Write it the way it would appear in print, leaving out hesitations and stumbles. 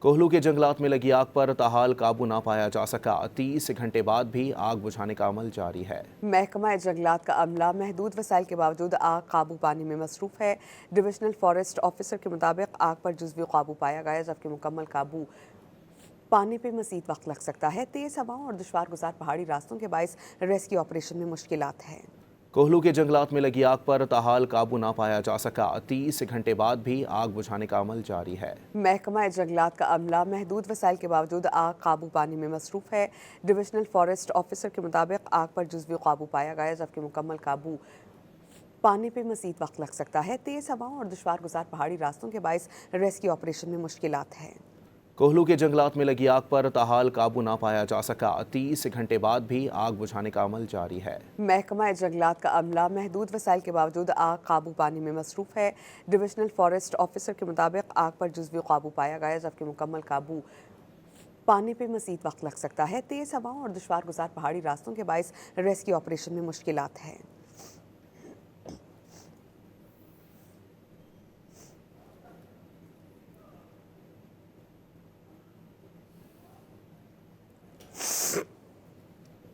कोहलू के जंगलात में लगी आग पर ताहाल काबू ना पाया जा सका। 30 घंटे बाद भी आग बुझाने का अमल जारी है। महकमा जंगलात का अमला महदूद वसाइल के बावजूद आग काबू पाने में मसरूफ है। डिविजनल फॉरेस्ट ऑफिसर के मुताबिक आग पर जुज़वी काबू पाया गया, जबकि मुकम्मल काबू पाने पे मज़ीद वक्त लग सकता है। तेज़ हवाओं और दुश्वार गुजार पहाड़ी रास्तों के बायस रेस्क्यू ऑपरेशन में मुश्किलात हैं। कोहलू के जंगलात में लगी आग पर ताहाल काबू ना पाया जा सका। 30 घंटे बाद भी आग बुझाने का अमल जारी है। महकमा जंगलात का अमला महदूद वसाइल के बावजूद आग काबू पाने में मसरूफ है। डिविजनल फॉरेस्ट ऑफिसर के मुताबिक आग पर जुज़वी काबू पाया गया, जबकि मुकम्मल काबू पाने पे मज़ीद वक्त लग सकता है। तेज़ हवाओं और दुश्वार गुजार पहाड़ी रास्तों के बायस रेस्क्यू ऑपरेशन में मुश्किलात हैं। कोहलू के जंगलात में लगी आग पर ताहाल काबू ना पाया जा सका। 30 घंटे बाद भी आग बुझाने का अमल जारी है। महकमा जंगलात का अमला महदूद वसाइल के बावजूद आग काबू पाने में मसरूफ है। डिविजनल फॉरेस्ट ऑफिसर के मुताबिक आग पर जुज़वी काबू पाया गया, जबकि मुकम्मल काबू पाने पे मज़ीद वक्त लग सकता है। तेज़ हवाओं और दुश्वार गुजार पहाड़ी रास्तों के बायस रेस्क्यू ऑपरेशन में मुश्किलात हैं।